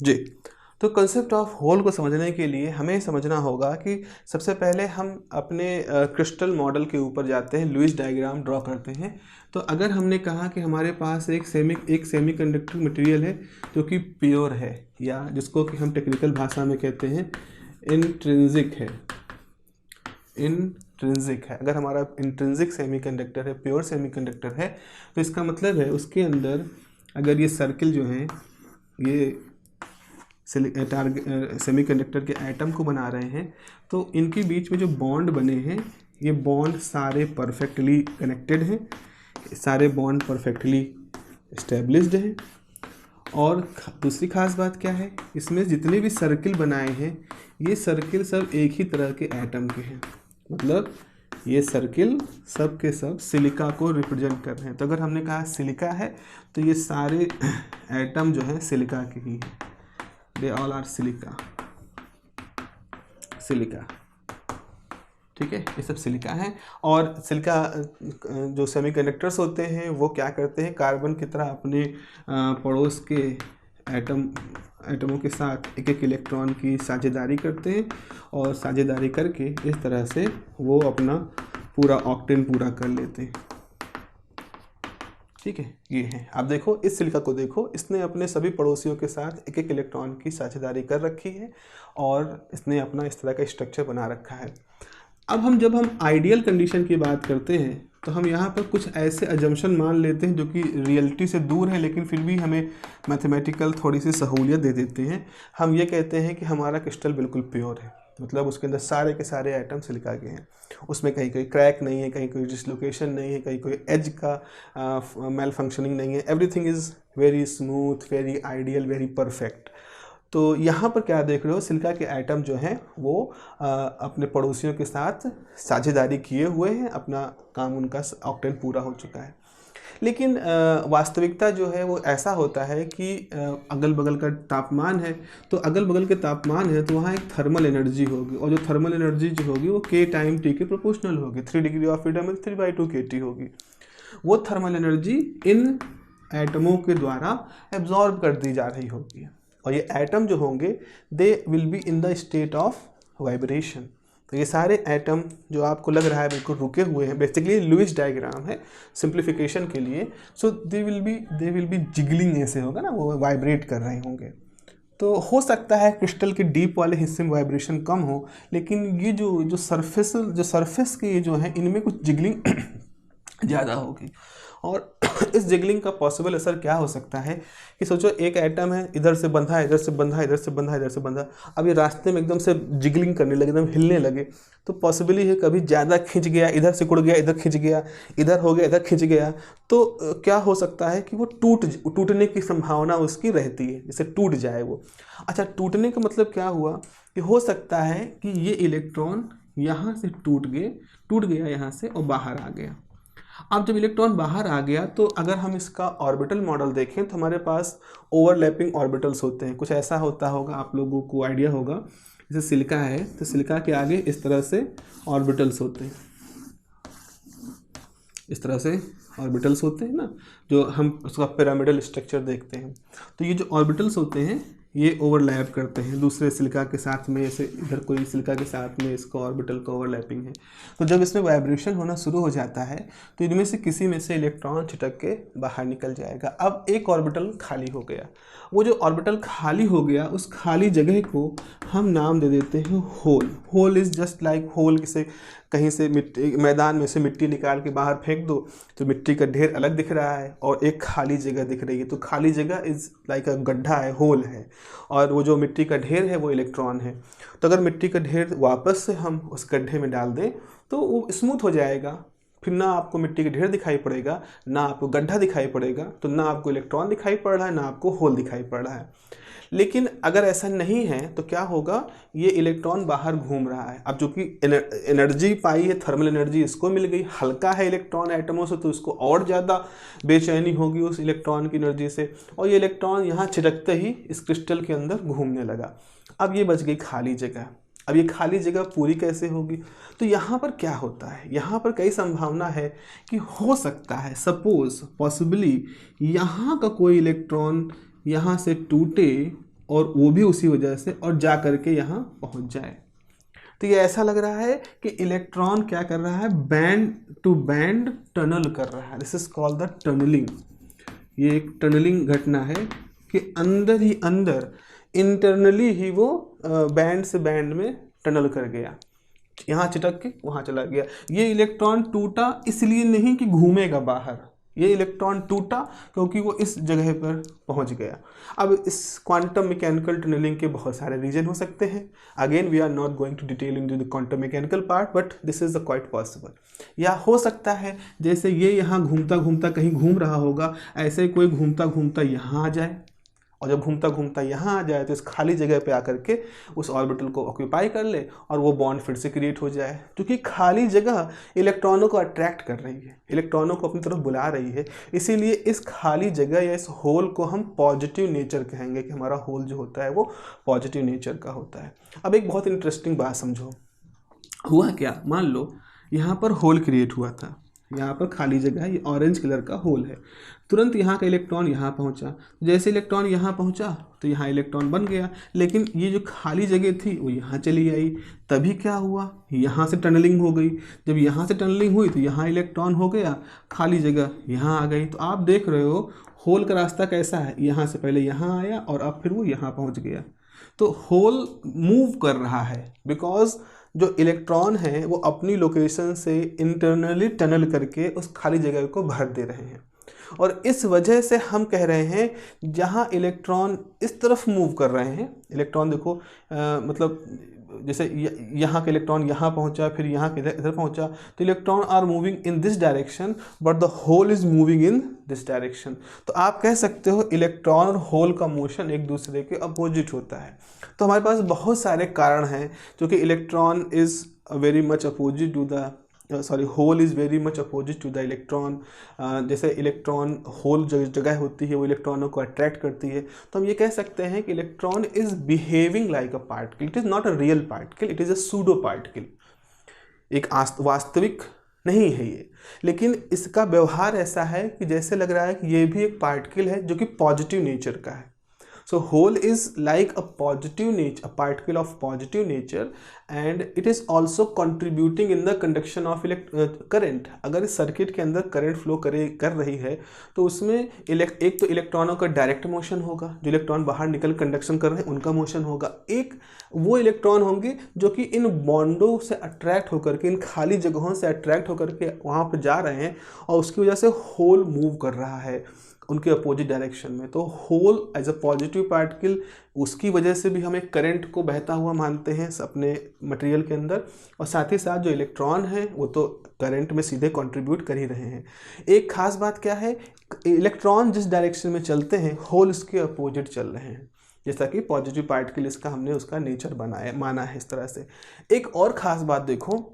A: जी, तो कंसेप्ट ऑफ होल को समझने के लिए हमें समझना होगा कि सबसे पहले हम अपने क्रिस्टल मॉडल के ऊपर जाते हैं, लुईस डायग्राम ड्रॉ करते हैं। तो अगर हमने कहा कि हमारे पास एक सेमीकंडक्टर मटेरियल है जो कि प्योर है, या जिसको कि हम टेक्निकल भाषा में कहते हैं इंट्रिंसिक है। अगर हमारा इंट्रिंसिक सेमीकंडक्टर है, प्योर सेमीकंडक्टर है, तो इसका मतलब है उसके अंदर अगर ये सर्किल जो हैं ये सेमीकंडक्टर के एटम को बना रहे हैं, तो इनके बीच में जो बॉन्ड बने हैं ये बॉन्ड सारे परफेक्टली कनेक्टेड हैं, सारे बॉन्ड परफेक्टली इस्टेब्लिश्ड हैं। और दूसरी खास बात क्या है, इसमें जितने भी सर्किल बनाए हैं ये सर्किल सब एक ही तरह के एटम के हैं, मतलब ये सर्किल सब के सब सिलिका को रिप्रेजेंट कर रहे हैं। तो अगर हमने कहा सिलिका है तो ये सारे एटम जो हैं सिलिका के ही हैं, दे ऑल आर सिलिका। ठीक है, ये सब सिलिका है। और सिलिका जो सेमीकंडक्टर्स होते हैं वो क्या करते हैं, कार्बन की तरह अपने पड़ोस के एटमों के साथ एक एक इलेक्ट्रॉन की साझेदारी करते हैं, और साझेदारी करके इस तरह से वो अपना पूरा ऑक्टेन पूरा कर लेते हैं। ठीक है, ये है। आप देखो इस सिलिका को देखो, इसने अपने सभी पड़ोसियों के साथ एक एक इलेक्ट्रॉन की साझेदारी कर रखी है और इसने अपना इस तरह का स्ट्रक्चर बना रखा है। अब जब हम आइडियल कंडीशन की बात करते हैं तो हम यहाँ पर कुछ ऐसे अजम्पशन मान लेते हैं जो कि रियलिटी से दूर है, लेकिन फिर भी हमें मैथमेटिकल थोड़ी सी सहूलियत दे देते हैं। हम ये कहते हैं कि हमारा क्रिस्टल बिल्कुल प्योर है, मतलब उसके अंदर सारे के सारे आइटम सिलिका के हैं, उसमें कहीं कोई क्रैक नहीं है, कहीं कोई डिसलोकेशन नहीं है, कहीं कोई एज का मेल फंक्शनिंग नहीं है। Everything is very smooth, very ideal, very perfect. तो यहाँ पर क्या देख रहे हो, सिलिका के आइटम जो हैं वो अपने पड़ोसियों के साथ साझेदारी किए हुए हैं, अपना काम उनका ऑक्टेन पूरा हो चुका है। लेकिन वास्तविकता जो है वो ऐसा होता है कि अगल बगल का तापमान है, तो अगल बगल के तापमान है तो वहाँ एक थर्मल एनर्जी होगी, और जो थर्मल एनर्जी जो होगी वो k टाइम t के प्रोपोर्शनल होगी। 3 डिग्री ऑफ फ्रीडम में 3/2 kT होगी। वो थर्मल एनर्जी इन एटमों के द्वारा एब्जॉर्ब कर दी जा रही होगी, और ये एटम जो होंगे they will be in the state of vibration. तो ये सारे एटम जो आपको लग रहा है बिल्कुल रुके हुए हैं, बेसिकली लुईस डायग्राम है सिंप्लीफिकेशन के लिए। सो दे विल बी जिगलिंग, ऐसे होगा ना, वो वाइब्रेट कर रहे होंगे। तो हो सकता है क्रिस्टल के डीप वाले हिस्से में वाइब्रेशन कम हो, लेकिन ये जो सरफेस के ये जो है इनमें कुछ जिगलिंग ज़्यादा होगी। और इस जिगलिंग का पॉसिबल असर क्या हो सकता है कि सोचो एक एटम है, इधर से बंधा, इधर से बंधा, इधर से बंधा, इधर से बंधा, अब ये रास्ते में एकदम से जिगलिंग करने लगे, एकदम हिलने लगे, तो पॉसिबली है कभी ज़्यादा खिंच गया, इधर से कुड़ गया, इधर खिंच गया, इधर हो गया, इधर खिंच गया, तो क्या हो सकता है कि वो टूटने की संभावना उसकी रहती है, जैसे टूट जाए वो। अच्छा, टूटने का मतलब क्या हुआ कि हो सकता है कि ये इलेक्ट्रॉन यहाँ से टूट गया यहाँ से और बाहर आ गया। अब जब इलेक्ट्रॉन बाहर आ गया तो अगर हम इसका ऑर्बिटल मॉडल देखें तो हमारे पास ओवरलैपिंग ऑर्बिटल्स होते हैं। कुछ ऐसा होता होगा, आप लोगों को आइडिया होगा, जैसे सिलिका है तो सिलिका के आगे इस तरह से ऑर्बिटल्स होते हैं, इस तरह से ऑर्बिटल्स होते हैं ना, जो हम उसका पिरामिडल स्ट्रक्चर देखते हैं। तो ये जो ऑर्बिटल्स होते हैं ये ओवरलैप करते हैं दूसरे सिलिका के साथ में, ऐसे इधर कोई सिलिका के साथ में इसका ऑर्बिटल का ओवरलैपिंग है। तो जब इसमें वाइब्रेशन होना शुरू हो जाता है तो इनमें से किसी में से इलेक्ट्रॉन छिटक के बाहर निकल जाएगा। अब एक ऑर्बिटल खाली हो गया, वो जो ऑर्बिटल खाली हो गया उस खाली जगह को हम नाम दे देते हैं hole. Hole is just like hole, किसे कहीं से मिट्टी, मैदान में से मिट्टी निकाल के बाहर फेंक दो तो मिट्टी का ढेर अलग दिख रहा है और एक खाली जगह दिख रही है, तो खाली जगह इज़ लाइक अ गड्ढा है, होल है, और वो जो मिट्टी का ढेर है वो इलेक्ट्रॉन है। तो अगर मिट्टी का ढेर वापस से हम उस गड्ढे में डाल दें तो वो स्मूथ हो जाएगा, फिर ना आपको मिट्टी का ढेर दिखाई पड़ेगा, ना आपको गड्ढा दिखाई पड़ेगा, तो ना आपको इलेक्ट्रॉन दिखाई पड़ रहा है, ना आपको होल दिखाई पड़ रहा है। लेकिन अगर ऐसा नहीं है तो क्या होगा, ये इलेक्ट्रॉन बाहर घूम रहा है। अब जो कि एनर्जी पाई है, थर्मल एनर्जी इसको मिल गई, हल्का है इलेक्ट्रॉन एटमों से, तो इसको और ज़्यादा बेचैनी होगी उस इलेक्ट्रॉन की एनर्जी से, और ये इलेक्ट्रॉन यहाँ छिटकते ही इस क्रिस्टल के अंदर घूमने लगा। अब ये बच गई खाली जगह। अब ये खाली जगह पूरी कैसे होगी? तो यहाँ पर क्या होता है, यहाँ पर कई संभावना है कि हो सकता है, सपोज पॉसिबली यहाँ का कोई इलेक्ट्रॉन यहाँ से टूटे और वो भी उसी वजह से और जा करके यहाँ पहुँच जाए। तो ये ऐसा लग रहा है कि इलेक्ट्रॉन क्या कर रहा है, बैंड टू बैंड टनल कर रहा है। This is called the tunnelling. ये एक टनलिंग घटना है कि अंदर ही अंदर इंटरनली ही वो बैंड से बैंड में टनल कर गया, यहाँ चिटक के वहाँ चला गया। ये इलेक्ट्रॉन टूटा इसलिए नहीं कि घूमेगा बाहर, ये इलेक्ट्रॉन टूटा क्योंकि वो इस जगह पर पहुंच गया। अब इस क्वांटम मैकेनिकल टनलिंग के बहुत सारे रीजन हो सकते हैं। Again we are not going to detail in the quantum mechanical part, but this is the quite possible. या हो सकता है जैसे ये यहाँ घूमता घूमता कहीं घूम रहा होगा, ऐसे कोई घूमता घूमता यहाँ आ जाए, और जब घूमता घूमता यहाँ आ जाए तो इस खाली जगह पे आकर के उस ऑर्बिटल को ऑक्यूपाई कर ले और वो बॉन्ड फिर से क्रिएट हो जाए, क्योंकि खाली जगह इलेक्ट्रॉनों को अट्रैक्ट कर रही है, इलेक्ट्रॉनों को अपनी तरफ बुला रही है। इसीलिए इस खाली जगह या इस होल को हम पॉजिटिव नेचर कहेंगे, कि हमारा होल जो होता है वो पॉजिटिव नेचर का होता है। अब एक बहुत इंटरेस्टिंग बात समझो, हुआ क्या, मान लो यहाँ पर होल क्रिएट हुआ था, यहाँ पर खाली जगह है, ये ऑरेंज कलर का होल है, तुरंत यहाँ का इलेक्ट्रॉन यहाँ पहुँचा, जैसे इलेक्ट्रॉन यहाँ पहुँचा तो यहाँ इलेक्ट्रॉन बन गया, लेकिन ये जो खाली जगह थी वो यहाँ चली आई। तभी क्या हुआ, यहाँ से टनलिंग हो गई, जब यहाँ से टनलिंग हुई तो यहाँ इलेक्ट्रॉन हो गया, खाली जगह यहाँ आ गई। तो आप देख रहे हो होल का रास्ता कैसा है, यहाँ से पहले यहाँ आया और अब फिर वो यहाँ पहुँच गया। तो होल मूव कर रहा है बिकॉज जो इलेक्ट्रॉन है वो अपनी लोकेशन से इंटरनली टनल करके उस खाली जगह को भर दे रहे हैं, और इस वजह से हम कह रहे हैं जहाँ इलेक्ट्रॉन इस तरफ मूव कर रहे हैं, इलेक्ट्रॉन देखो मतलब जैसे यहाँ का इलेक्ट्रॉन यहाँ पहुँचा, फिर यहाँ के इधर पहुँचा, तो electron are moving in this direction but the hole is moving in this direction. तो आप कह सकते हो इलेक्ट्रॉन और होल का मोशन एक दूसरे के अपोजिट होता है। तो हमारे पास बहुत सारे कारण हैं जो कि electron is very much opposite to the sorry hole is very much opposite to the electron. जैसे इलेक्ट्रॉन होल जगह होती है वो इलेक्ट्रॉनों को अट्रैक्ट करती है, तो हम ये कह सकते हैं कि electron is behaving like a particle. It is not a real particle, it is a pseudo particle. एक वास्तविक नहीं है ये, लेकिन इसका व्यवहार ऐसा है कि जैसे लग रहा है कि ये भी एक पार्टिकल है जो कि पॉजिटिव नेचर का है। So whole is like a positive nature, a particle of positive nature, and it is also contributing in the conduction of current। अगर इस सर्किट के अंदर करंट फ्लो कर रही है तो उसमें एक तो इलेक्ट्रॉनों का डायरेक्ट मोशन होगा, जो इलेक्ट्रॉन बाहर निकल कंडक्शन कर रहे हैं उनका मोशन होगा। एक वो इलेक्ट्रॉन होंगे जो कि इन बॉन्डों से अट्रैक्ट होकर के, इन खाली जगहों से अट्रैक्ट होकर के वहाँ पर जा रहे हैं और उसकी वजह से होल मूव कर रहा है उनके अपोजिट डायरेक्शन में। तो hole as a positive particle, उसकी वजह से भी हम एक करंट को बहता हुआ मानते हैं अपने मटेरियल के अंदर, और साथ ही साथ जो इलेक्ट्रॉन है वो तो करंट में सीधे कंट्रीब्यूट कर ही रहे हैं। एक खास बात क्या है, इलेक्ट्रॉन जिस डायरेक्शन में चलते हैं होल इसके अपोजिट चल रहे हैं, जैसा कि पॉजिटिव पार्टिकल इसका हमने उसका नेचर माना है इस तरह से। एक और ख़ास बात देखो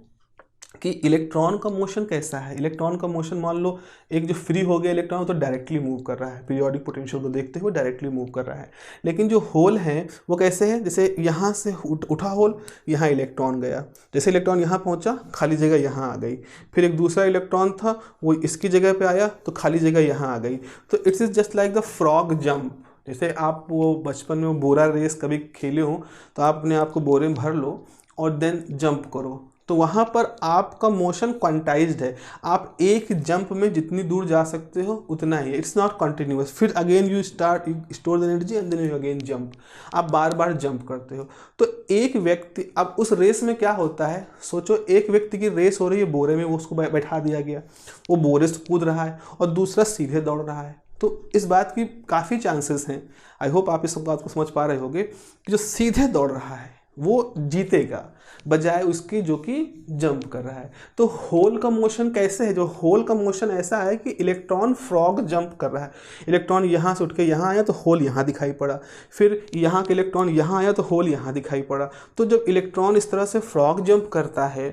A: कि इलेक्ट्रॉन का मोशन कैसा है। इलेक्ट्रॉन का मोशन मान लो एक जो फ्री हो गया इलेक्ट्रॉन तो डायरेक्टली मूव कर रहा है, पीरियोडिक पोटेंशियल को देखते हुए डायरेक्टली मूव कर रहा है। लेकिन जो होल हैं वो कैसे है, जैसे यहाँ से उठा होल, यहाँ इलेक्ट्रॉन गया, जैसे इलेक्ट्रॉन यहाँ पहुँचा खाली जगह यहाँ आ गई, फिर एक दूसरा इलेक्ट्रॉन था वो इसकी जगह पर आया तो खाली जगह यहाँ आ गई। तो it's is just like the frog jump. जैसे आप वो बचपन में बोरा रेस कभी खेले हो तो आप अपने आप को बोरे में भर लो और देन जंप करो, तो वहाँ पर आपका मोशन क्वांटाइज्ड है। आप एक जंप में जितनी दूर जा सकते हो उतना ही है, इट्स नॉट कंटिन्यूअस। फिर again you store the energy and then you again jump, आप बार बार जंप करते हो। तो एक व्यक्ति, अब उस रेस में क्या होता है, सोचो एक व्यक्ति की रेस हो रही है बोरे में, वो उसको बैठा दिया गया, वो बोरे से कूद रहा है और दूसरा सीधे दौड़ रहा है। तो इस बात की काफ़ी चांसेस हैं, आई होप आप इस बात को समझ पा रहे होंगे कि जो सीधे दौड़ रहा है वो जीतेगा बजाय उसकी जो कि जंप कर रहा है। तो होल का मोशन कैसे है, जो होल का मोशन ऐसा है कि इलेक्ट्रॉन फ्रॉग जंप कर रहा है। इलेक्ट्रॉन यहाँ से उठ के यहाँ आया तो होल यहाँ दिखाई पड़ा, फिर यहाँ के इलेक्ट्रॉन यहाँ आया तो होल यहाँ दिखाई पड़ा। तो जब इलेक्ट्रॉन इस तरह से फ्रॉग जंप करता है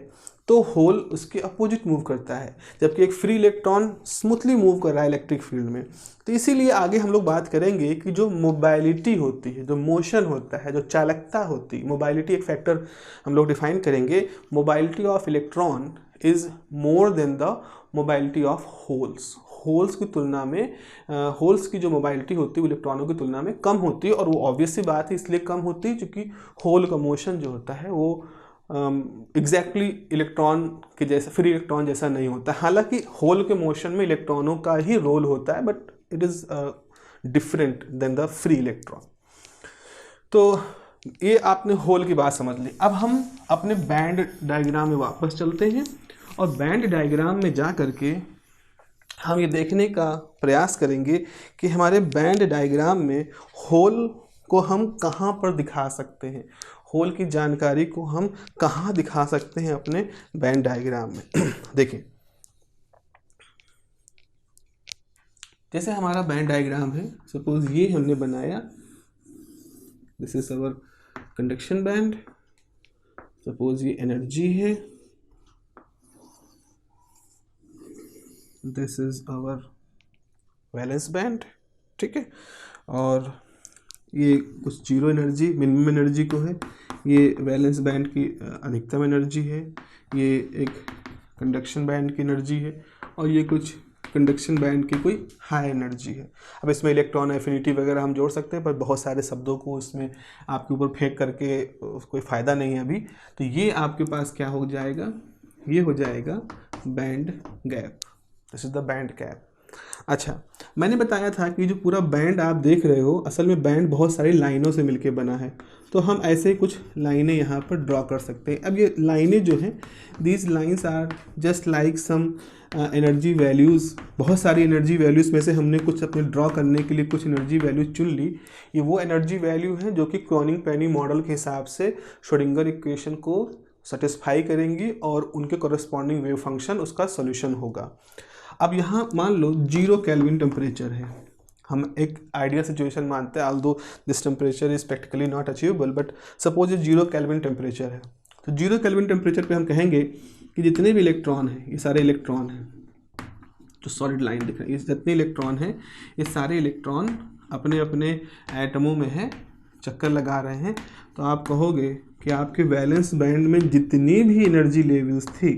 A: तो होल उसके अपोजिट मूव करता है, जबकि एक फ्री इलेक्ट्रॉन स्मूथली मूव कर रहा है इलेक्ट्रिक फील्ड में। तो इसीलिए आगे हम लोग बात करेंगे कि जो मोबाइलिटी होती है, जो मोशन होता है, जो चालकता होती है, मोबाइलिटी एक फैक्टर हम लोग डिफाइन करेंगे। Mobility of electron is more than the mobility of holes. Holes की तुलना में होल्स की जो मोबाइलिटी होती है वो इलेक्ट्रॉनों की तुलना में कम होती है, और वो ऑब्वियस सी बात है इसलिए कम होती है क्योंकि होल का मोशन जो होता है वो एग्जैक्टली इलेक्ट्रॉन के जैसा, फ्री इलेक्ट्रॉन जैसा नहीं होता। हालांकि होल के मोशन में इलेक्ट्रॉनों का ही रोल होता है, but it is different than the free electron. तो ये आपने होल की बात समझ ली। अब हम अपने बैंड डायग्राम में वापस चलते हैं, और बैंड डायग्राम में जा करके हम ये देखने का प्रयास करेंगे कि हमारे बैंड डायग्राम में होल को हम कहाँ पर दिखा सकते हैं, होल की जानकारी को हम कहाँ दिखा सकते हैं अपने बैंड डायग्राम में। देखिए, जैसे हमारा बैंड डायग्राम है, सपोज ये हमने बनाया, this is our conduction band, suppose ये एनर्जी है, this is our valence band, ठीक है, और ये कुछ जीरो एनर्जी, मिनिमम एनर्जी को है, ये वैलेंस बैंड की अधिकतम एनर्जी है, ये एक कंडक्शन बैंड की एनर्जी है, और ये कुछ कंडक्शन बैंड की कोई हाई एनर्जी है। अब इसमें इलेक्ट्रॉन एफिनिटी वगैरह हम जोड़ सकते हैं, पर बहुत सारे शब्दों को इसमें आपके ऊपर फेंक करके कोई फ़ायदा नहीं है अभी। तो ये आपके पास क्या हो जाएगा, ये हो जाएगा band gap, this is the band gap. अच्छा, मैंने बताया था कि जो पूरा बैंड आप देख रहे हो, असल में बैंड बहुत सारी लाइनों से मिलके बना है, तो हम ऐसे कुछ लाइनें यहाँ पर ड्रॉ कर सकते हैं। अब ये लाइनें जो हैं, these lines are just like some energy values. बहुत सारी एनर्जी वैल्यूज़ में से हमने कुछ अपने ड्रॉ करने के लिए कुछ एनर्जी वैल्यूज चुन ली। ये वो एनर्जी वैल्यू हैं जो कि क्रोनिग-पेनी मॉडल के हिसाब से श्रोडिंगर इक्वेशन को सेटिस्फाई करेंगी और उनके कॉरेस्पॉन्डिंग वेव फंक्शन उसका सोल्यूशन होगा। अब यहाँ मान लो 0 केल्विन टेम्परेचर है, हम एक आइडियल सिचुएशन मानते हैं, although this temperature is practically not achievable, but suppose ये 0 केल्विन टेम्परेचर है। तो 0 केल्विन टेम्परेचर पे हम कहेंगे कि जितने भी इलेक्ट्रॉन हैं, ये सारे इलेक्ट्रॉन हैं जो सॉलिड लाइन दिख रही है, जितने इलेक्ट्रॉन हैं ये सारे इलेक्ट्रॉन अपने अपने एटमों में हैं, चक्कर लगा रहे हैं। तो आप कहोगे कि आपके वैलेंस बैंड में जितनी भी एनर्जी लेवल्स थी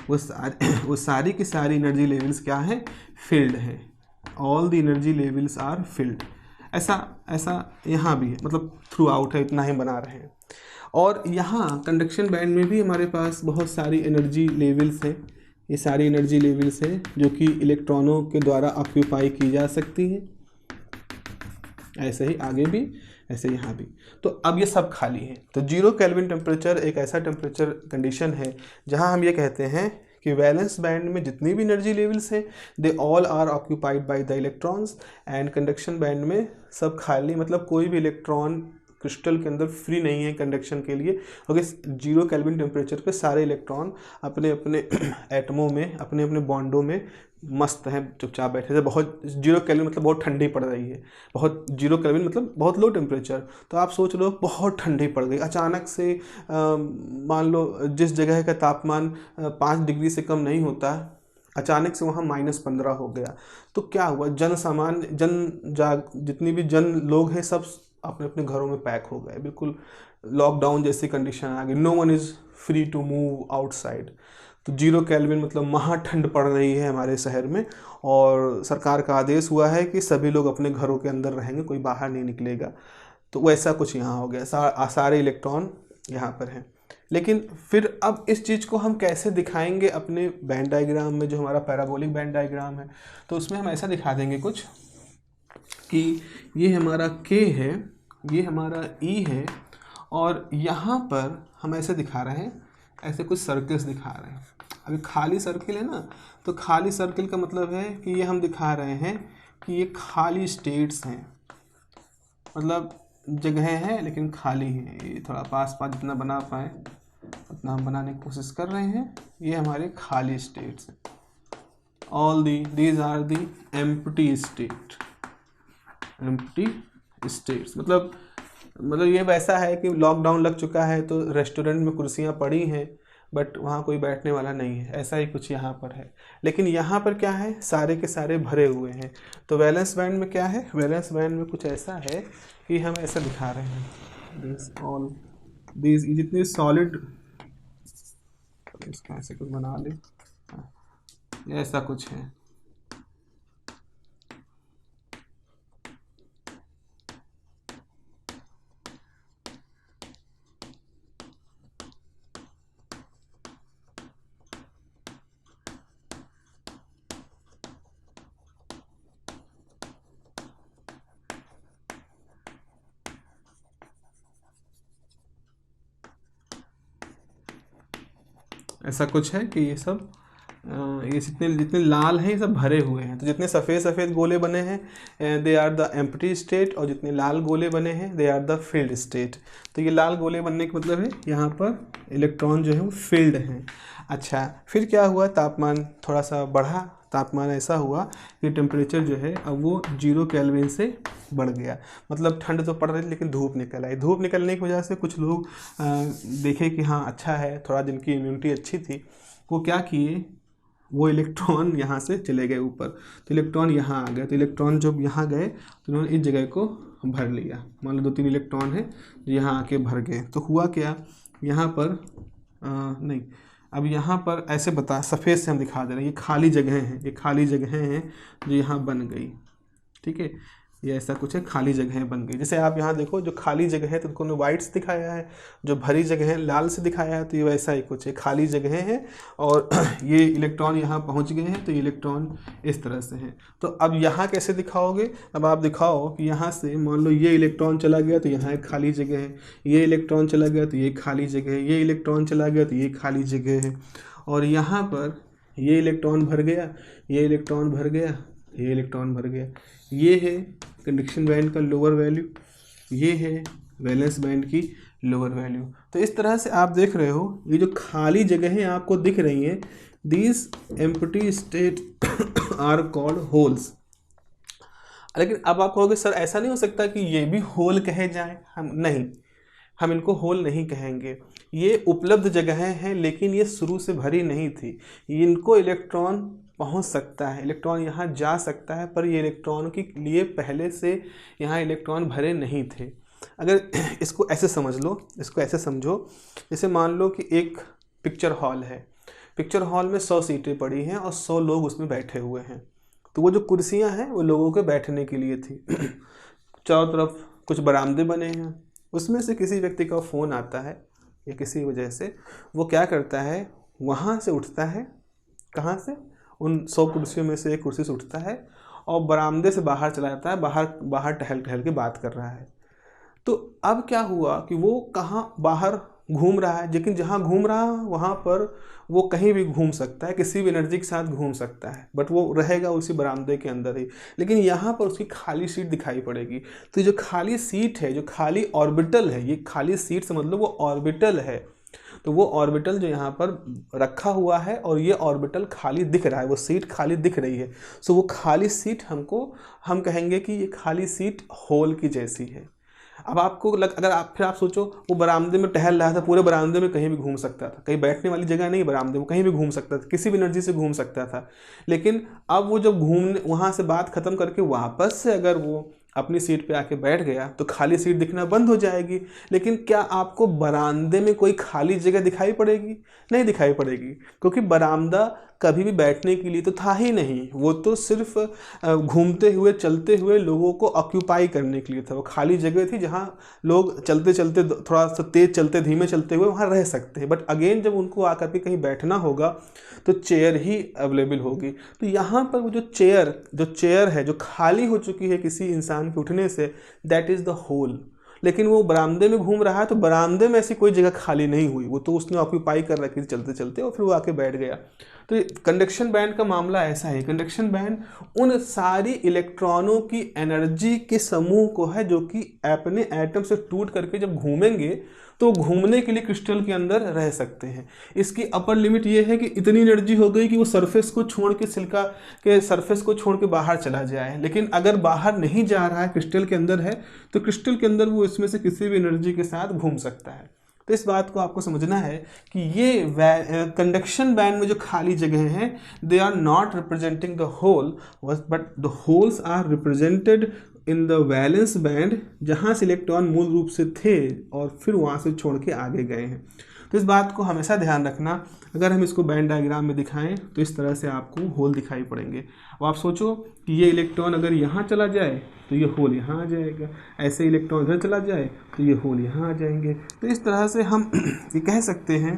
A: वो सारी की सारी एनर्जी लेवल्स क्या हैं, फील्ड हैं। All the energy levels are filled. ऐसा यहाँ भी है, मतलब थ्रू आउट है, इतना ही बना रहे हैं। और यहाँ कंडक्शन बैंड में भी हमारे पास बहुत सारी एनर्जी लेवल्स हैं। ये सारी एनर्जी लेवल्स हैं जो कि इलेक्ट्रॉनों के द्वारा ऑक्यूपाई की जा सकती हैं। ऐसे ही आगे भी, ऐसे यहाँ भी। तो अब ये सब खाली है। तो 0 केल्विन टेम्परेचर एक ऐसा टेम्परेचर कंडीशन है जहाँ हम ये कहते हैं कि वैलेंस बैंड में जितनी भी एनर्जी लेवल्स हैं they all are occupied by the electrons, and conduction band में सब खाली, मतलब कोई भी इलेक्ट्रॉन क्रिस्टल के अंदर फ्री नहीं है कंडक्शन के लिए, क्योंकि 0 केल्विन टेम्परेचर पे सारे इलेक्ट्रॉन अपने अपने एटमों में, अपने अपने बॉन्डों में मस्त हैं, चुपचाप बैठे थे। बहुत 0 केल्विन मतलब बहुत ठंडी पड़ रही है, बहुत 0 केल्विन मतलब बहुत लो टेम्परेचर। तो आप सोच लो बहुत ठंडी पड़ गई अचानक से, मान लो जिस जगह का तापमान 5 डिग्री से कम नहीं होता, अचानक से वहाँ -15 हो गया। तो क्या हुआ, जितनी भी जन लोग हैं सब अपने अपने घरों में पैक हो गए, बिल्कुल लॉकडाउन जैसी कंडीशन आ गई। No one is free to move outside. तो 0 केल्विन मतलब महा ठंड पड़ रही है हमारे शहर में, और सरकार का आदेश हुआ है कि सभी लोग अपने घरों के अंदर रहेंगे, कोई बाहर नहीं निकलेगा। तो वैसा कुछ यहाँ हो गया, सारे इलेक्ट्रॉन यहाँ पर हैं। लेकिन फिर अब इस चीज़ को हम कैसे दिखाएंगे अपने बैंड डायग्राम में, जो हमारा पैराबोलिक बैंड डायग्राम है। तो उसमें हम ऐसा दिखा देंगे कुछ कि ये हमारा K है, ये हमारा E है, और यहाँ पर हम ऐसे दिखा रहे हैं, ऐसे कुछ सर्कल्स दिखा रहे हैं। अभी खाली सर्किल है ना, तो खाली सर्किल का मतलब है कि ये हम दिखा रहे हैं कि ये खाली स्टेट्स हैं, मतलब जगह है लेकिन खाली है। ये थोड़ा पास जितना बना पाए उतना हम बनाने की कोशिश कर रहे हैं। ये हमारे खाली स्टेट्स हैं। All these are the empty state, empty states. मतलब ये वैसा है कि लॉकडाउन लग चुका है तो रेस्टोरेंट में कुर्सियाँ पड़ी हैं बट वहाँ कोई बैठने वाला नहीं है, ऐसा ही कुछ यहाँ पर है। लेकिन यहाँ पर क्या है, सारे के सारे भरे हुए हैं। तो वैलेंस बैंड में क्या है, वैलेंस बैंड में कुछ ऐसा है कि हम ऐसा दिखा रहे हैं, दिस ऑल दिस, जितने सॉलिड, इसका ऐसे कुछ बना ले, ऐसा कुछ है। ऐसा कुछ है कि ये सब ये जितने लाल हैं ये सब भरे हुए हैं। तो जितने सफ़ेद गोले बने हैं they are the empty state, और जितने लाल गोले बने हैं they are the filled state. तो ये लाल गोले बनने का मतलब है यहाँ पर इलेक्ट्रॉन जो है वो फील्ड हैं। अच्छा, फिर क्या हुआ, तापमान थोड़ा सा बढ़ा, तापमान ऐसा हुआ कि टेम्परेचर जो है अब वो 0 केल्विन से बढ़ गया। मतलब ठंड तो पड़ रही थी लेकिन धूप निकल आई। धूप निकलने की वजह से कुछ लोग देखे कि हाँ अच्छा है, थोड़ा जिनकी इम्यूनिटी अच्छी थी वो क्या किए, वो इलेक्ट्रॉन यहाँ से चले गए ऊपर। तो इलेक्ट्रॉन यहाँ आ गए। तो इलेक्ट्रॉन जब यहाँ गए तो उन्होंने इस जगह को भर लिया। मान लो 2-3 इलेक्ट्रॉन है जो यहाँ आके भर गए। तो हुआ क्या, यहाँ पर नहीं, अब यहाँ पर ऐसे सफ़ेद से हम दिखा दे रहे हैं, ये खाली जगह हैं, ये खाली जगह हैं जो यहाँ बन गई। ठीक है, ये ऐसा कुछ है, खाली जगहें बन गई। जैसे आप यहाँ देखो, जो खाली जगह है तो उनको वाइट से दिखाया है, जो भरी जगह है लाल से दिखाया है। तो ये वैसा ही कुछ है, खाली जगह है और ये इलेक्ट्रॉन यहाँ पहुँच गए हैं। तो ये इलेक्ट्रॉन इस तरह से हैं। तो अब यहाँ कैसे दिखाओगे, अब आप दिखाओ कि यहाँ से मान लो ये इलेक्ट्रॉन चला गया तो यहाँ एक खाली जगह है, ये इलेक्ट्रॉन चला गया तो ये खाली जगह है, ये इलेक्ट्रॉन चला गया तो ये खाली जगह है, और यहाँ पर ये इलेक्ट्रॉन भर गया, ये इलेक्ट्रॉन भर गया, ये इलेक्ट्रॉन भर गया। ये है कंडक्शन बैंड का लोअर वैल्यू, ये है वैलेंस बैंड की लोअर वैल्यू। तो इस तरह से आप देख रहे हो, ये जो खाली जगहें आपको दिख रही हैं, these empty state are called holes. लेकिन अब आप कहोगे सर ऐसा नहीं हो सकता कि ये भी होल कहे जाएं? हम नहीं, हम इनको होल नहीं कहेंगे। ये उपलब्ध जगहें हैं, लेकिन ये शुरू से भरी नहीं थी। इनको इलेक्ट्रॉन पहुंच सकता है, इलेक्ट्रॉन यहाँ जा सकता है, पर ये इलेक्ट्रॉन के लिए पहले से यहाँ इलेक्ट्रॉन भरे नहीं थे। अगर इसको ऐसे समझ लो, इसको ऐसे समझो, जैसे मान लो कि एक पिक्चर हॉल है, पिक्चर हॉल में 100 सीटें पड़ी हैं और 100 लोग उसमें बैठे हुए हैं। तो वो जो कुर्सियां हैं वो लोगों के बैठने के लिए थी। चारों तरफ कुछ बरामदे बने हैं, उसमें से किसी व्यक्ति का फ़ोन आता है या किसी वजह से वो क्या करता है, वहाँ से उठता है, कहाँ से, उन 100 कुर्सियों में से एक कुर्सी से उठता है और बरामदे से बाहर चला जाता है, बाहर टहल टहल के बात कर रहा है। तो अब क्या हुआ कि वो कहाँ बाहर घूम रहा है, लेकिन जहाँ घूम रहा है वहाँ पर वो कहीं भी घूम सकता है, किसी भी एनर्जी के साथ घूम सकता है, बट वो रहेगा उसी बरामदे के अंदर ही। लेकिन यहाँ पर उसकी खाली सीट दिखाई पड़ेगी। तो जो खाली सीट है, जो खाली ऑर्बिटल है, ये खाली सीट से मतलब वो ऑर्बिटल है, तो वो ऑर्बिटल जो यहाँ पर रखा हुआ है और ये ऑर्बिटल खाली दिख रहा है, वो सीट खाली दिख रही है। सो वो खाली सीट हम कहेंगे कि ये खाली सीट होल की जैसी है। अब आपको अगर आप सोचो, वो बरामदे में टहल रहा था, पूरे बरामदे में कहीं भी घूम सकता था, कहीं बैठने वाली जगह नहीं बरामदे में, कहीं भी घूम सकता था, किसी भी एनर्जी से घूम सकता था। लेकिन अब वो जब घूमने वहाँ से बात खत्म करके वापस से अगर वो अपनी सीट पे आके बैठ गया तो खाली सीट दिखना बंद हो जाएगी। लेकिन क्या आपको बरामदे में कोई खाली जगह दिखाई पड़ेगी? नहीं दिखाई पड़ेगी, क्योंकि बरामदा कभी भी बैठने के लिए तो था ही नहीं, वो तो सिर्फ घूमते हुए चलते हुए लोगों को ऑक्यूपाई करने के लिए था। वो खाली जगह थी जहाँ लोग चलते चलते, थोड़ा सा तेज चलते धीमे चलते हुए वहाँ रह सकते हैं। बट अगेन जब उनको आकर के कहीं बैठना होगा तो चेयर ही अवेलेबल होगी। तो यहाँ पर वो जो चेयर है जो खाली हो चुकी है किसी इंसान के उठने से, दैट इज़ द होल। लेकिन वो बरामदे में घूम रहा है तो बरामदे में ऐसी कोई जगह खाली नहीं हुई, वो तो उसने ऑक्यूपाई कर रखी थी चलते चलते और फिर वो आके बैठ गया। तो कंडक्शन बैंड का मामला ऐसा है। कंडक्शन बैंड उन सारी इलेक्ट्रॉनों की एनर्जी के समूह को है जो कि अपने एटम से टूट करके जब घूमेंगे तो घूमने के लिए क्रिस्टल के अंदर रह सकते हैं। इसकी अपर लिमिट ये है कि इतनी एनर्जी हो गई कि वो सरफेस को छोड़ के, सिलिका के सरफेस को छोड़ के बाहर चला जाए। लेकिन अगर बाहर नहीं जा रहा है, क्रिस्टल के अंदर है, तो क्रिस्टल के अंदर वो इसमें से किसी भी एनर्जी के साथ घूम सकता है। तो इस बात को आपको समझना है कि ये कंडक्शन बैंड में जो खाली जगह हैं, they are not representing the hole, but the holes are represented in the valence band, जहाँ से इलेक्ट्रॉन मूल रूप से थे और फिर वहाँ से छोड़ के आगे गए हैं। तो इस बात को हमेशा ध्यान रखना। अगर हम इसको बैंड डायग्राम में दिखाएं तो इस तरह से आपको होल दिखाई पड़ेंगे। अब आप सोचो कि ये इलेक्ट्रॉन अगर यहाँ चला जाए तो ये होल यहाँ आ जाएगा, ऐसे इलेक्ट्रॉन इधर चला जाए तो ये होल यहाँ आ जाएंगे। तो इस तरह से हम ये कह सकते हैं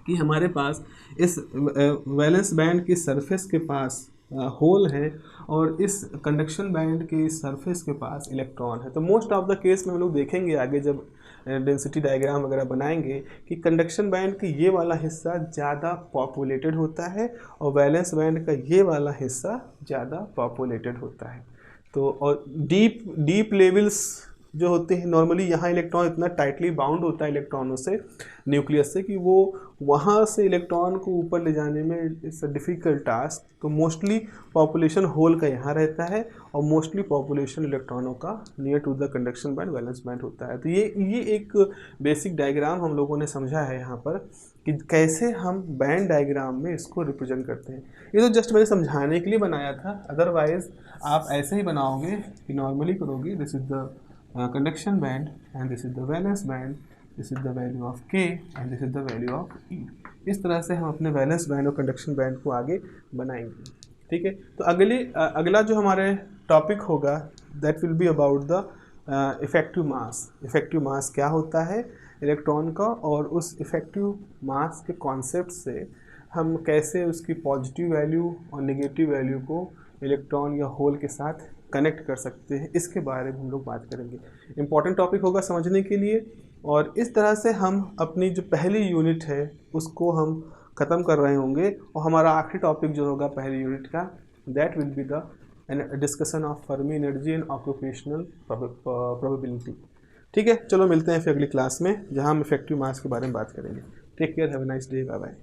A: कि हमारे पास इस वैलेंस बैंड की सरफेस के पास होल है और इस कंडक्शन बैंड के सरफेस के पास इलेक्ट्रॉन है। तो मोस्ट ऑफ द केस में हम लोग देखेंगे आगे जब डेंसिटी डायग्राम वगैरह बनाएंगे कि कंडक्शन बैंड का ये वाला हिस्सा ज़्यादा पॉपुलेटेड होता है और वैलेंस बैंड का ये वाला हिस्सा ज़्यादा पॉपुलेटेड होता है। तो और डीप लेवल्स जो होते हैं, नॉर्मली यहाँ इलेक्ट्रॉन इतना टाइटली बाउंड होता है इलेक्ट्रॉनों से, न्यूक्लियस से, कि वो वहाँ से इलेक्ट्रॉन को ऊपर ले जाने में इट्स अ डिफ़िकल्ट टास्क। तो मोस्टली पॉपुलेशन होल का यहाँ रहता है और मोस्टली पॉपुलेशन इलेक्ट्रॉनों का near to the conduction band, valence band होता है। तो ये एक बेसिक डायग्राम हम लोगों ने समझा है यहाँ पर कि कैसे हम बैंड डायग्राम में इसको रिप्रेजेंट करते हैं। ये तो जस्ट मैंने समझाने के लिए बनाया था, अदरवाइज आप ऐसे ही बनाओगे कि नॉर्मली करोगे, this is the conduction band and this is the valence band, this is the value of K and this is the value of E। इस तरह से हम अपने वैलेंस बैंड और कंडक्शन बैंड को आगे बनाएंगे। ठीक है, तो अगला जो हमारे टॉपिक होगा that will be about the effective mass. Effective mass क्या होता है इलेक्ट्रॉन का, और उस इफेक्टिव मास के कॉन्सेप्ट से हम कैसे उसकी पॉजिटिव वैल्यू और नेगेटिव वैल्यू को इलेक्ट्रॉन या होल के साथ कनेक्ट कर सकते हैं, इसके बारे में हम लोग बात करेंगे। इम्पॉर्टेंट टॉपिक होगा समझने के लिए। और इस तरह से हम अपनी जो पहली यूनिट है उसको हम ख़त्म कर रहे होंगे और हमारा आखिरी टॉपिक जो होगा पहली यूनिट का, that will be the discussion of Fermi energy and occupational probability. ठीक है, चलो मिलते हैं फिर अगली क्लास में जहाँ हम इफेक्टिव मास के बारे में बात करेंगे। Take care, have a nice day, bye bye.